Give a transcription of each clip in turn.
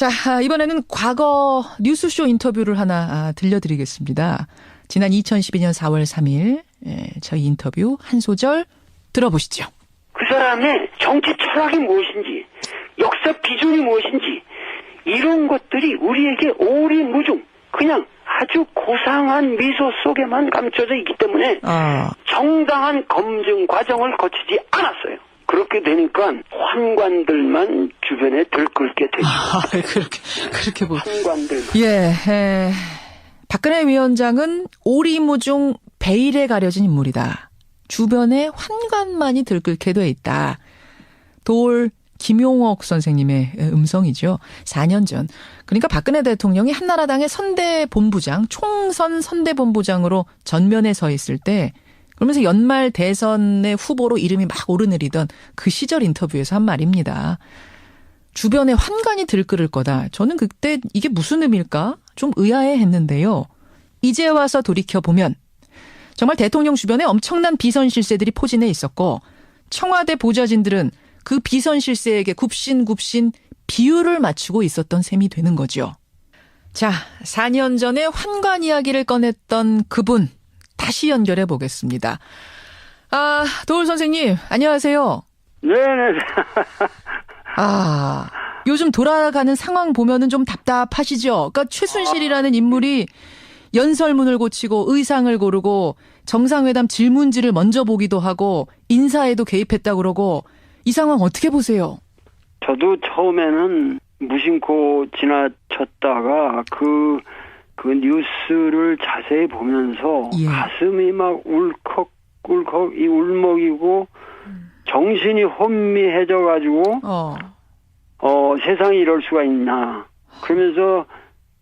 자, 이번에는 과거 뉴스쇼 인터뷰를 하나 들려드리겠습니다. 지난 2012년 4월 3일 저희 인터뷰 한 소절 들어보시죠. 그 사람의 정치 철학이 무엇인지, 역사 비전이 무엇인지 이런 것들이 우리에게 오리무중 그냥 아주 고상한 미소 속에만 감춰져 있기 때문에 정당한 검증 과정을 거치지 않았어요. 그렇게 되니까 환관들만 주변에 들끓게 되죠. 그렇게 환관들만. 예, 박근혜 위원장은 오리무중 베일에 가려진 인물이다. 주변에 환관만이 들끓게 돼 있다. 도올 김용옥 선생님의 음성이죠. 4년 전. 그러니까 박근혜 대통령이 한나라당의 선대본부장, 총선 선대본부장으로 전면에 서 있을 때 그러면서 연말 대선의 후보로 이름이 막 오르내리던 그 시절 인터뷰에서 한 말입니다. 주변에 환관이 들끓을 거다. 저는 그때 이게 무슨 의미일까? 좀 의아해 했는데요. 이제 와서 돌이켜보면 정말 대통령 주변에 엄청난 비선 실세들이 포진해 있었고 청와대 보좌진들은 그 비선 실세에게 굽신굽신 비율을 맞추고 있었던 셈이 되는 거죠. 자, 4년 전에 환관 이야기를 꺼냈던 그분 다시 연결해 보겠습니다. 도올 선생님, 안녕하세요. 네네. 요즘 돌아가는 상황 보면은 좀 답답하시죠? 그러니까 최순실이라는 인물이 연설문을 고치고 의상을 고르고 정상회담 질문지를 먼저 보기도 하고 인사에도 개입했다 그러고 이 상황 어떻게 보세요? 저도 처음에는 무심코 지나쳤다가 그 뉴스를 자세히 보면서 가슴이 막 울컥울컥 이 울먹이고 정신이 혼미해져가지고 세상에 이럴 수가 있나 그러면서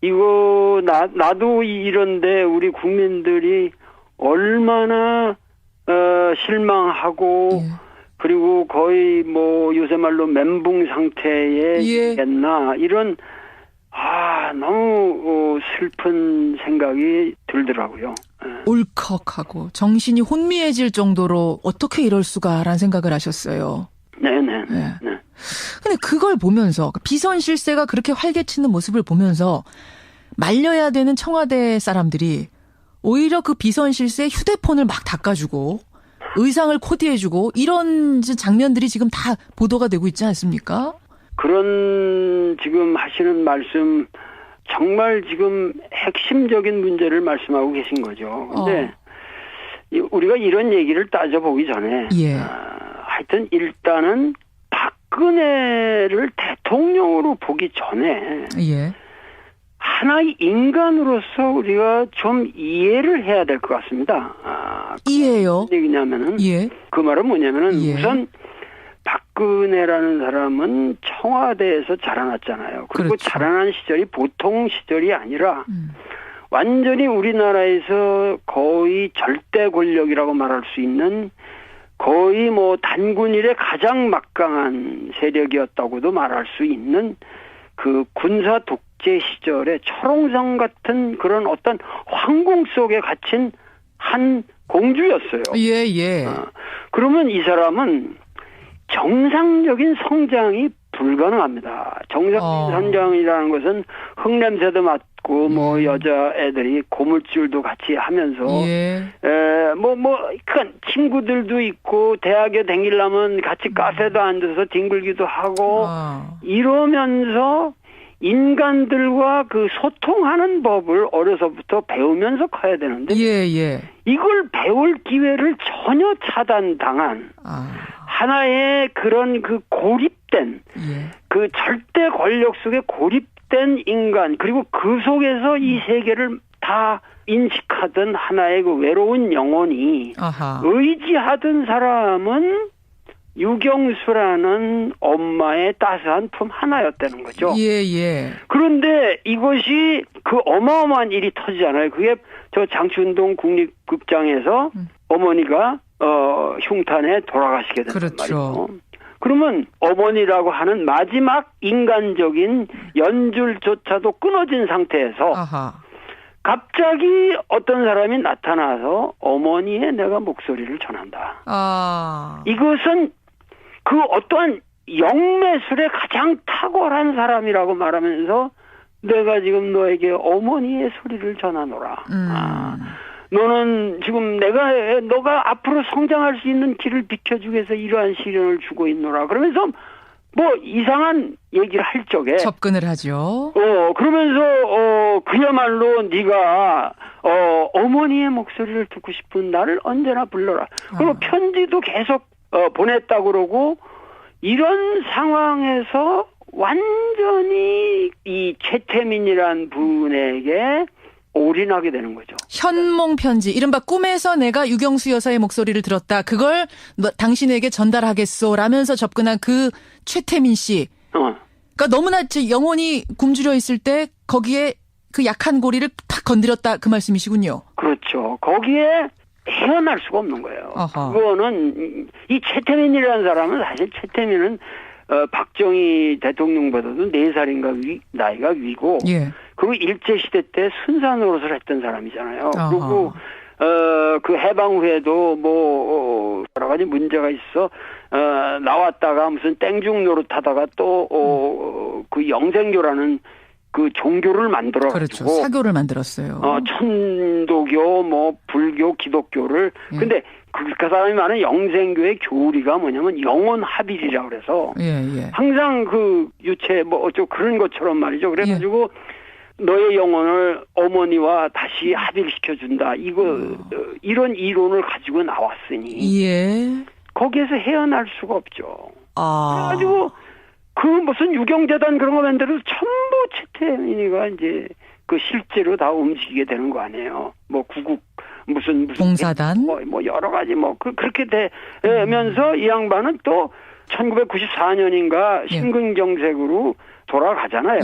이거 나도 이런데 우리 국민들이 얼마나 실망하고 그리고 거의 뭐 요새 말로 멘붕 상태에 있겠나 이런 너무 슬픈 생각이 들더라고요. 울컥하고 정신이 혼미해질 정도로 어떻게 이럴 수가라는 생각을 하셨어요. 네네. 근데 그걸 보면서 비선 실세가 그렇게 활개치는 모습을 보면서 말려야 되는 청와대 사람들이 오히려 그 비선 실세 휴대폰을 막 닦아주고 의상을 코디해주고 이런 장면들이 지금 다 보도가 되고 있지 않습니까? 그런 지금 하시는 말씀 정말 지금 핵심적인 문제를 말씀하고 계신 거죠. 근데 우리가 이런 얘기를 따져보기 전에 하여튼 일단은 박근혜를 대통령으로 보기 전에 하나의 인간으로서 우리가 좀 이해를 해야 될 것 같습니다. 이해요? 무슨 얘기냐면은 그 말은 뭐냐면은 우선 박근혜라는 사람은 청와대에서 자라났잖아요. 그리고 자라난 시절이 보통 시절이 아니라 완전히 우리나라에서 거의 절대 권력이라고 말할 수 있는 거의 뭐 단군일의 가장 막강한 세력이었다고도 말할 수 있는 그 군사 독재 시절의 철옹성 같은 그런 어떤 황궁 속에 gat힌 한 공주였어요. 그러면 이 사람은 정상적인 성장이 불가능합니다. 정상적인 성장이라는 것은 흙냄새도 맡고 뭐 여자애들이 고물줄도 같이 하면서 그러니까 친구들도 있고 대학에 다니려면 같이 카페도 앉아서 뒹굴기도 하고 이러면서 인간들과 그 소통하는 법을 어려서부터 배우면서 커야 되는데 이걸 배울 기회를 전혀 차단당한 하나의 그런 그 고립된 그 절대 권력 속에 고립된 인간 그리고 그 속에서 이 세계를 다 인식하던 하나의 그 외로운 영혼이 의지하던 사람은 유경수라는 엄마의 따스한 품 하나였다는 거죠. 그런데 이것이 그 어마어마한 일이 터지잖아요. 그게 저 장춘동 국립극장에서 어머니가 흉탄에 돌아가시게 된단 말이죠. 그러면 어머니라고 하는 마지막 인간적인 연줄조차도 끊어진 상태에서 갑자기 어떤 사람이 나타나서 어머니의 내가 목소리를 전한다. 이것은 그 어떠한 영매술에 가장 탁월한 사람이라고 말하면서 내가 지금 너에게 어머니의 소리를 전하노라. 너는 지금 너가 앞으로 성장할 수 있는 길을 비켜주기 위해서 이러한 시련을 주고 있노라. 그러면서 뭐 이상한 얘기를 할 적에 접근을 하죠. 그러면서 그야말로 네가 어머니의 목소리를 듣고 싶은 나를 언제나 불러라. 그리고 편지도 계속 보냈다 그러고 이런 상황에서 완전히 이 최태민이란 분에게 올인하게 되는 거죠. 현몽 편지, 이른바 꿈에서 내가 유경수 여사의 목소리를 들었다. 그걸 당신에게 전달하겠소 라면서 접근한 그 최태민 씨. 그러니까 너무나 영혼이 굶주려 있을 때 거기에 그 약한 고리를 탁 건드렸다, 그 말씀이시군요. 그렇죠. 거기에 헤어날 수가 없는 거예요. 어허. 그거는 이 최태민이라는 사람은 사실 최태민은 박정희 대통령보다도 4살인가 나이가 위고 예. 그리고 일제시대 때 순사 노릇을 했던 사람이잖아요. 어허. 그리고 그 해방 후에도 뭐 여러 가지 문제가 있어 나왔다가 무슨 땡중 노릇하다가 또 그 영생교라는 그 종교를 만들어가지고 그렇죠. 사교를 만들었어요. 천도교, 뭐 불교, 기독교를 근데 그 사람이 말하는 영생교의 교리가 뭐냐면 영혼 합일이라고 그래서 항상 그 유체 뭐 어쩌고 그런 것처럼 말이죠. 그래가지고 너의 영혼을 어머니와 다시 합일시켜준다. 이런 이론을 가지고 나왔으니 거기에서 헤어날 수가 없죠. 그래가지고 그 무슨 유경재단 그런 거 만들어도 전부 최태민이가 이제 그 실제로 다 움직이게 되는 거 아니에요. 뭐 구국 무슨 봉사단 뭐 여러 가지 뭐 그렇게 되면서 이 양반은 또 1994년인가 심근경색으로 돌아가잖아요.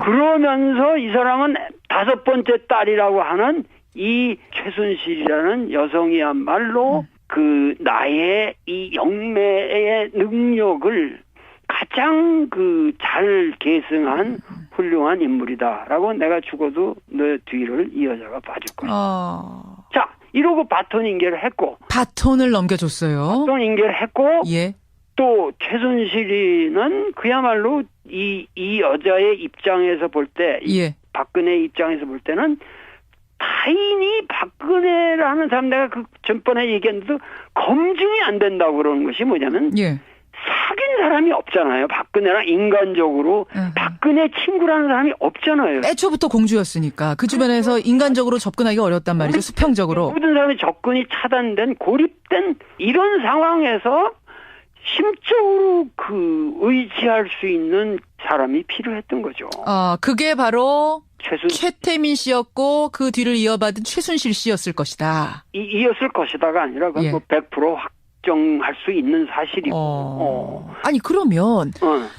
그러면서 이 사람은 5번째 딸이라고 하는 이 최순실이라는 여성이야말로 그 나의 이 영매의 능력을 가장 그 잘 계승한 훌륭한 인물이다라고 내가 죽어도 너 뒤를 이 여자가 봐줄 거야. 자, 이러고 바톤 인계를 했고. 바톤을 넘겨줬어요. 바톤 인계를 했고. 또 최순실이는 그야말로 이 여자의 입장에서 볼 때, 박근혜 입장에서 볼 때는 타인이 박근혜라는 사람 내가 그 전번에 얘기했는데도 검증이 안 된다고 그러는 것이 뭐냐면 사귄 사람이 없잖아요. 박근혜랑 인간적으로 박근혜 친구라는 사람이 없잖아요. 애초부터 공주였으니까 그 주변에서 인간적으로 접근하기 어렵단 말이죠. 수평적으로. 모든 사람의 접근이 차단된 고립된 이런 상황에서 심적으로 그 의지할 수 있는 사람이 필요했던 거죠. 그게 바로 최태민 씨였고 그 뒤를 이어받은 최순실 씨였을 것이다. 이었을 것이다가 아니라 그건 뭐 100% 확정할 수 있는 사실이고. 아니 그러면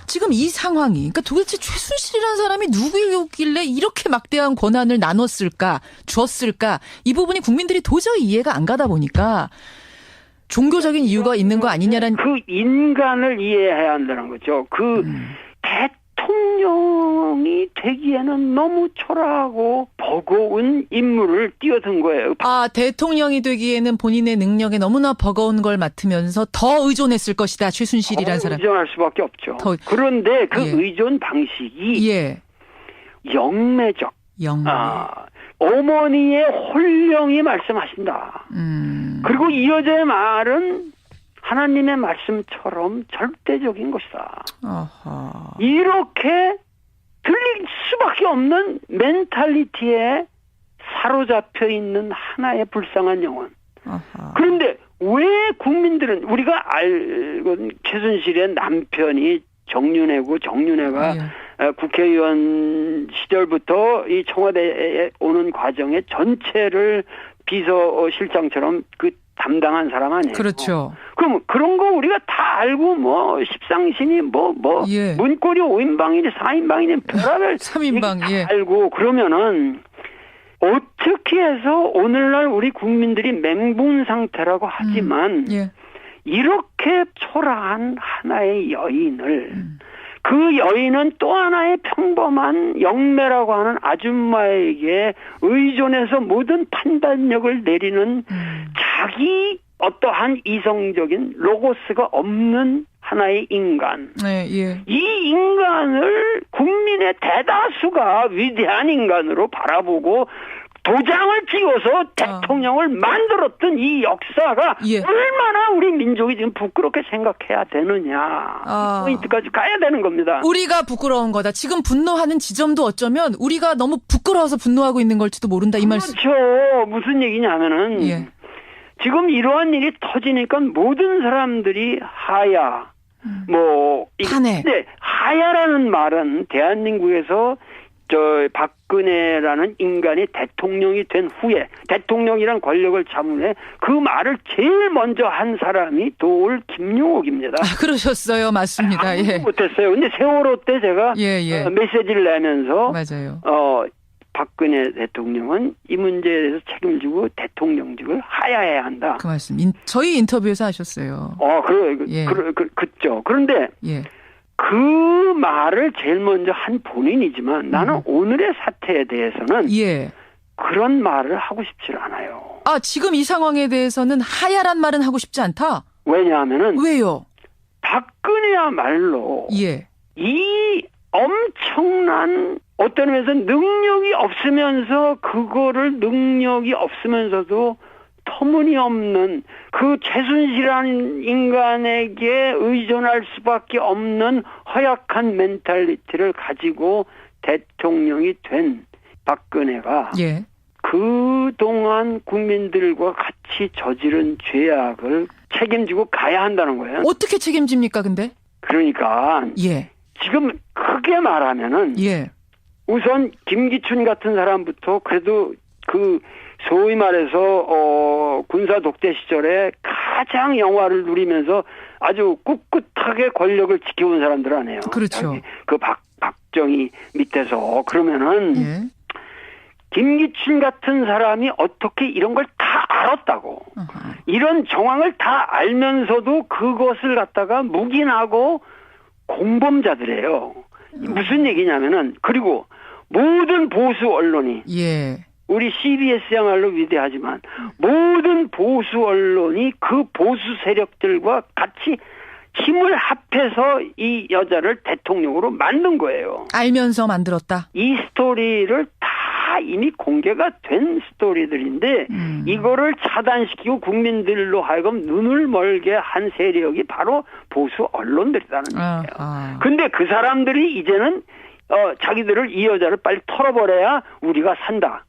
지금 이 상황이 그러니까 도대체 최순실이라는 사람이 누구였길래 이렇게 막대한 권한을 나눴을까, 주었을까, 이 부분이 국민들이 도저히 이해가 안 가다 보니까 종교적인 이유가 있는 거 아니냐라는. 그 인간을 이해해야 한다는 거죠. 그 대통령이 되기에는 너무 초라하고 버거운 임무를 뛰어든 거예요. 대통령이 되기에는 본인의 능력에 너무나 버거운 걸 맡으면서 더 의존했을 것이다. 최순실이라는 사람. 의존할 수밖에 없죠. 그런데 그 의존 방식이 영매적. 어머니의 홀령이 말씀하신다. 그리고 이 여자의 말은 하나님의 말씀처럼 절대적인 것이다. 이렇게 들릴 수밖에 없는 멘탈리티에 사로잡혀 있는 하나의 불쌍한 영혼. 그런데 왜 국민들은 우리가 알건 최순실의 남편이 정윤회고 정윤회가 국회의원 시절부터 이 청와대에 오는 과정의 전체를 비서실장처럼 그 담당한 사람 아니에요. 그렇죠. 그럼 그런 거 우리가 다 알고 뭐 십상신이 문고리 5인방이니 4인방이니 별하별 3인방 다 알고 그러면은 어떻게 해서 오늘날 우리 국민들이 맹분 상태라고 하지만 이렇게 초라한 하나의 여인을 그 여인은 또 하나의 평범한 영매라고 하는 아줌마에게 의존해서 모든 판단력을 내리는 자기 어떠한 이성적인 로고스가 없는 하나의 인간. 네, 예. 이 인간을 국민의 대다수가 위대한 인간으로 바라보고 도장을 찍어서 대통령을 만들었던 이 역사가 예. 얼마나 우리 민족이 지금 부끄럽게 생각해야 되느냐. 포인트까지 가야 되는 겁니다. 우리가 부끄러운 거다. 지금 분노하는 지점도 어쩌면 우리가 너무 부끄러워서 분노하고 있는 걸지도 모른다. 이 말씀. 그렇죠. 무슨 얘기냐면은 예. 지금 이러한 일이 터지니까 모든 사람들이 하야, 탄핵. 근데 하야라는 말은 대한민국에서 박근혜라는 인간이 대통령이 된 후에 대통령이란 권력을 잡은 후에 그 말을 제일 먼저 한 사람이 도올 김용옥입니다. 그러셨어요. 맞습니다. 예. 못했어요. 근데 세월호 때 제가 예. 메시지를 내면서 맞아요. 박근혜 대통령은 이 문제에 대해서 책임을 지고 대통령직을 하야해야 한다. 그 말씀 저희 인터뷰에서 하셨어요. 그죠. 그런데 예. 그 말을 제일 먼저 한 본인이지만 나는 오늘의 사태에 대해서는 예. 그런 말을 하고 싶지 않아요. 지금 이 상황에 대해서는 하야란 말은 하고 싶지 않다? 왜냐하면은 왜요? 박근혜야말로 예. 이 엄청난 어떤 의미에서 능력이 없으면서도 터무니없는 그 최순실한 인간에게 의존할 수밖에 없는 허약한 멘탈리티를 가지고 대통령이 된 박근혜가 예. 그동안 국민들과 같이 저지른 죄악을 책임지고 가야 한다는 거예요. 어떻게 책임집니까 근데? 그러니까 예. 지금 크게 말하면은 예. 우선 김기춘 같은 사람부터 그래도 그 소위 말해서 군사 독재 시절에 가장 영화를 누리면서 아주 꿋꿋하게 권력을 지켜온 사람들 아니에요. 그렇죠. 그 박정희 밑에서 그러면은 예. 김기춘 같은 사람이 어떻게 이런 걸 다 알았다고. 이런 정황을 다 알면서도 그것을 갖다가 묵인하고 공범자들이에요. 무슨 얘기냐면은 그리고 모든 보수 언론이 예. 우리 CBS야말로 위대하지만 모든 보수 언론이 그 보수 세력들과 같이 힘을 합해서 이 여자를 대통령으로 만든 거예요. 알면서 만들었다. 이 스토리를 다 이미 공개가 된 스토리들인데 이거를 차단시키고 국민들로 하여금 눈을 멀게 한 세력이 바로 보수 언론들이라는 거예요. 근데 그 사람들이 이제는 자기들을 이 여자를 빨리 털어버려야 우리가 산다.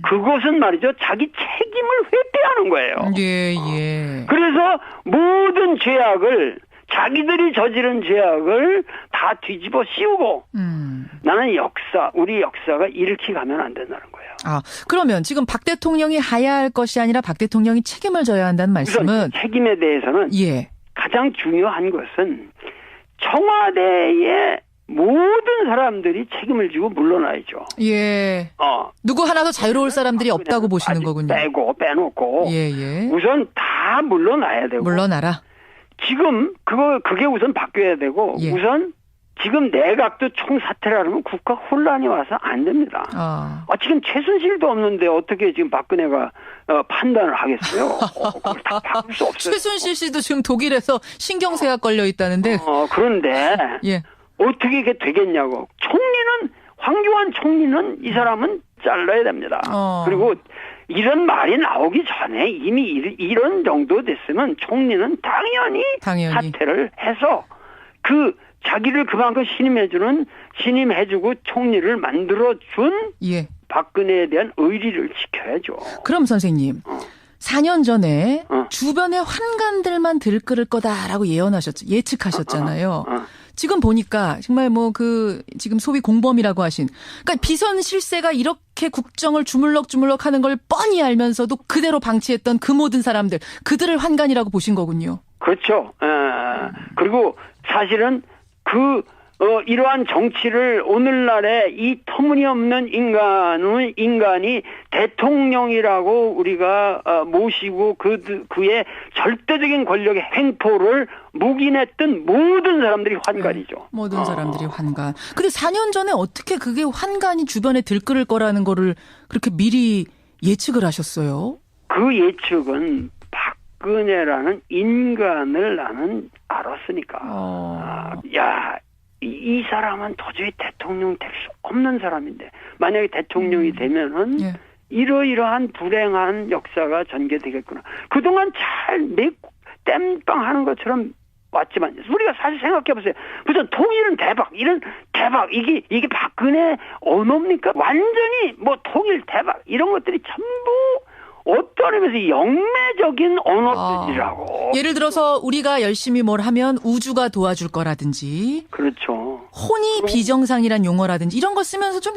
그것은 말이죠. 자기 책임을 회피하는 거예요. 예. 그래서 모든 죄악을 자기들이 저지른 죄악을 다 뒤집어 씌우고 나는 우리 역사가 이렇게 가면 안 된다는 거예요. 그러면 지금 박 대통령이 하야할 것이 아니라 박 대통령이 책임을 져야 한다는 말씀은 우선 책임에 대해서는 예. 가장 중요한 것은 청와대의 모든 사람들이 책임을 지고 물러나야죠. 예. 누구 하나도 자유로울 사람들이 없다고 보시는 거군요. 빼놓고. 예. 우선 다 물러나야 되고. 물러나라. 지금 그게 우선 바뀌어야 되고 예. 우선 지금 내각도 총사퇴를 하면 국가 혼란이 와서 안 됩니다. 지금 최순실도 없는데 어떻게 지금 박근혜가 판단을 하겠어요? 그걸 다 바꿀 수 없어요. 최순실 씨도 지금 독일에서 신경쇠약 걸려 있다는데. 그런데 예. 어떻게 이게 되겠냐고. 황교안 총리는 이 사람은 잘라야 됩니다. 그리고 이런 말이 나오기 전에 이미 이런 정도 됐으면 총리는 당연히 사퇴를 해서 자기를 그만큼 신임해주고 총리를 만들어준 예. 박근혜에 대한 의리를 지켜야죠. 그럼 선생님. 4년 전에 주변의 환관들만 들끓을 거다라고 예측하셨잖아요. 지금 보니까 정말 지금 소위 공범이라고 하신 그러니까 비선 실세가 이렇게 국정을 주물럭주물럭 하는 걸 뻔히 알면서도 그대로 방치했던 그 모든 사람들 그들을 환관이라고 보신 거군요. 그렇죠. 그리고 사실은 이러한 정치를 오늘날의 이 터무니없는 인간이 대통령이라고 우리가 모시고 그의 절대적인 권력의 횡포를 묵인했던 모든 사람들이 환관이죠. 네, 모든 사람들이 환관. 근데 4년 전에 어떻게 그게 환관이 주변에 들끓을 거라는 거를 그렇게 미리 예측을 하셨어요? 그 예측은 박근혜라는 인간을 나는 알았으니까. 이 사람은 도저히 대통령 될 수 없는 사람인데 만약에 대통령이 되면은 예. 이러이러한 불행한 역사가 전개되겠구나. 그동안 잘 땜빵하는 것처럼 왔지만 우리가 사실 생각해보세요. 무슨 통일은 대박, 이런 대박, 이게 박근혜 언어입니까? 완전히 뭐 통일 대박 이런 것들이 전부 어떤 의미에서 영매적인 언어들이라고. 예를 들어서 우리가 열심히 뭘 하면 우주가 도와줄 거라든지. 그렇죠. 혼이 비정상이란 용어라든지 이런 거 쓰면서 좀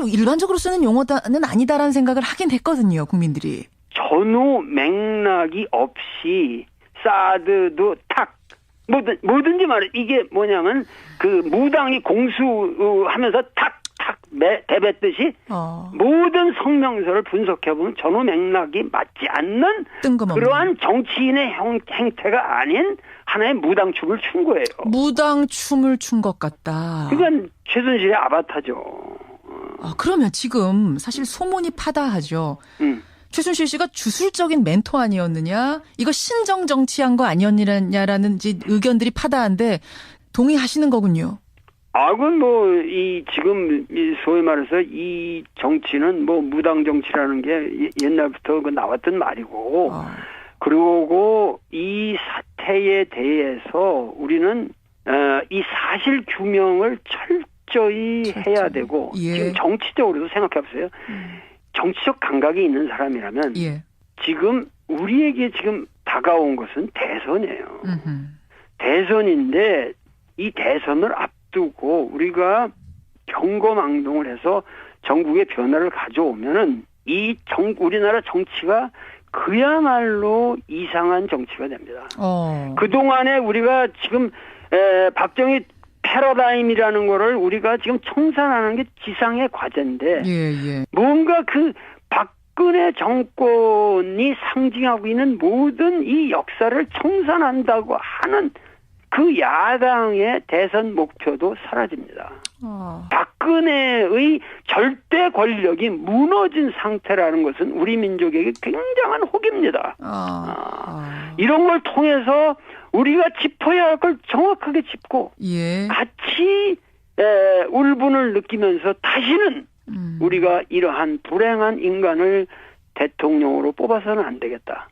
일반적으로 쓰는 용어는 아니다라는 생각을 하긴 했거든요. 국민들이. 전후 맥락이 없이 사드도 탁 뭐든지 말해. 이게 뭐냐면 그 무당이 공수하면서 탁 대뱉듯이 모든 성명서를 분석해보면 전후 맥락이 맞지 않는 그러한 정치인의 행태가 아닌 하나의 무당춤을 춘 거예요. 무당춤을 춘 것 같다. 그건 최순실의 아바타죠. 그러면 지금 사실 소문이 파다하죠. 최순실 씨가 주술적인 멘토 아니었느냐, 이거 신정 정치한 거 아니었느냐라는 의견들이 파다한데 동의하시는 거군요. 그건 지금 소위 말해서 이 정치는 무당 정치라는 게 옛날부터 나왔던 말이고, 그리고 이 사태에 대해서 우리는 이 사실 규명을 철저히 해야 되고, 지금 정치적으로도 생각해보세요. 정치적 감각이 있는 사람이라면 지금 우리에게 지금 다가온 것은 대선이에요. 대선인데 이 대선을 앞두고 우리가 경거망동을 해서 전국의 변화를 가져오면은 우리나라 정치가 그야말로 이상한 정치가 됩니다. 그동안에 우리가 지금 박정희 패러다임이라는 거를 우리가 지금 청산하는 게 지상의 과제인데 뭔가 그 박근혜 정권이 상징하고 있는 모든 이 역사를 청산한다고 하는 그 야당의 대선 목표도 사라집니다. 박근혜의 절대 권력이 무너진 상태라는 것은 우리 민족에게 굉장한 혹입니다. 이런 걸 통해서 우리가 짚어야 할 걸 정확하게 짚고 같이 울분을 느끼면서 다시는 우리가 이러한 불행한 인간을 대통령으로 뽑아서는 안 되겠다.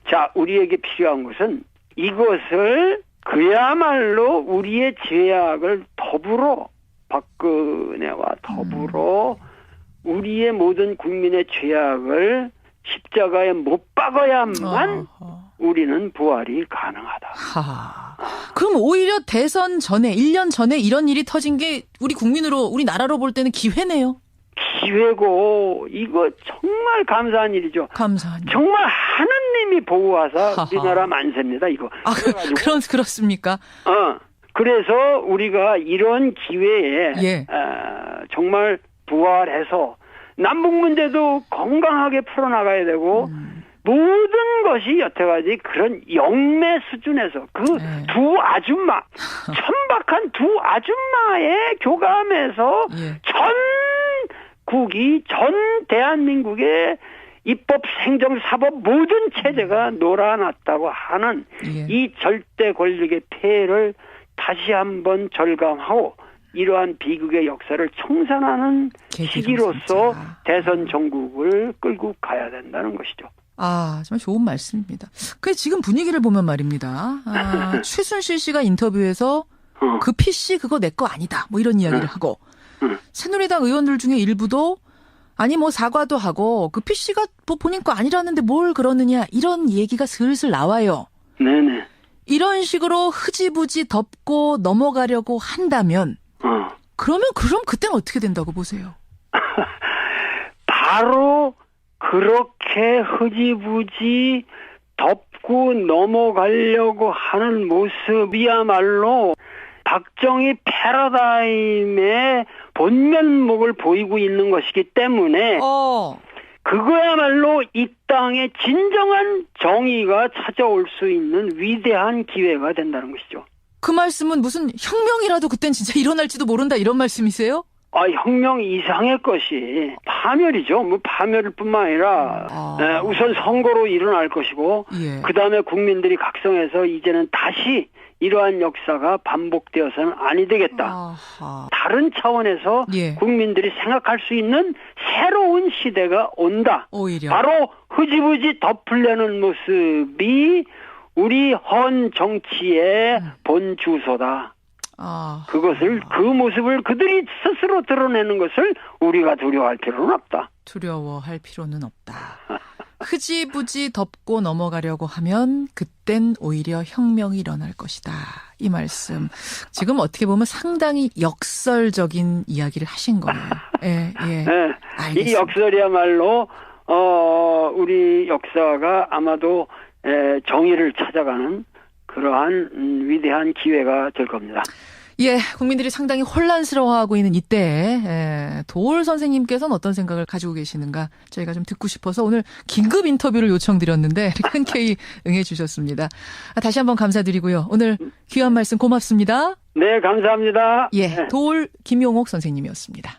자, 우리에게 필요한 것은 이것을 그야말로 우리의 죄악을 더불어 박근혜와 더불어 우리의 모든 국민의 죄악을 십자가에 못 박아야만 우리는 부활이 가능하다. 그럼 오히려 대선 전에 1년 전에 이런 일이 터진 게 우리나라로 볼 때는 기회네요. 기회고 이거 정말 감사한 일이죠. 정말 하느님이 보호하사 우리나라 만세입니다. 이거. 그렇습니까? 그래서 우리가 이런 기회에 정말 부활해서 남북 문제도 건강하게 풀어나가야 되고 모든 것이 여태까지 그런 영매 수준에서 그 두 아줌마 천박한 두 아줌마의 교감에서 전 대한민국의 입법, 행정, 사법 모든 체제가 놀아났다고 하는 이 절대 권력의 폐해를 다시 한번 절감하고 이러한 비극의 역사를 청산하는 시기로서 대선 정국을 끌고 가야 된다는 것이죠. 정말 좋은 말씀입니다. 지금 분위기를 보면 말입니다. 최순실 씨가 인터뷰에서 그 PC 그거 내 거 아니다. 이런 이야기를 하고 새누리당 의원들 중에 일부도 사과도 하고 그 PC가 본인 거 아니라는데 뭘 그러느냐 이런 얘기가 슬슬 나와요. 네네. 이런 식으로 흐지부지 덮고 넘어가려고 한다면 그럼 그때는 어떻게 된다고 보세요? 바로 그렇게 흐지부지 덮고 넘어가려고 하는 모습이야말로 박정희 패러다임의 본면목을 보이고 있는 것이기 때문에 그거야말로 이 땅에 진정한 정의가 찾아올 수 있는 위대한 기회가 된다는 것이죠. 그 말씀은 무슨 혁명이라도 그땐 진짜 일어날지도 모른다 이런 말씀이세요? 혁명 이상의 것이 파멸이죠. 뭐 파멸일 뿐만 아니라 우선 선거로 일어날 것이고 예. 그다음에 국민들이 각성해서 이제는 다시 이러한 역사가 반복되어서는 아니 되겠다. 아하. 다른 차원에서 예. 국민들이 생각할 수 있는 새로운 시대가 온다. 오히려. 바로 흐지부지 덮으려는 모습이 우리 헌 정치의 본 주소다. 그것을 그 모습을 그들이 스스로 드러내는 것을 우리가 두려워할 필요는 없다. 두려워할 필요는 없다. 흐지부지 덮고 넘어가려고 하면 그땐 오히려 혁명이 일어날 것이다. 이 말씀. 지금 어떻게 보면 상당히 역설적인 이야기를 하신 거예요. 예, 예. 네, 이 역설이야말로 우리 역사가 아마도 정의를 찾아가는 그러한 위대한 기회가 될 겁니다. 예, 국민들이 상당히 혼란스러워하고 있는 이때에 도올 선생님께서는 어떤 생각을 가지고 계시는가 저희가 좀 듣고 싶어서 오늘 긴급 인터뷰를 요청드렸는데 흔쾌히 응해 주셨습니다. 다시 한번 감사드리고요. 오늘 귀한 말씀 고맙습니다. 네, 감사합니다. 예, 네. 도올 김용옥 선생님이었습니다.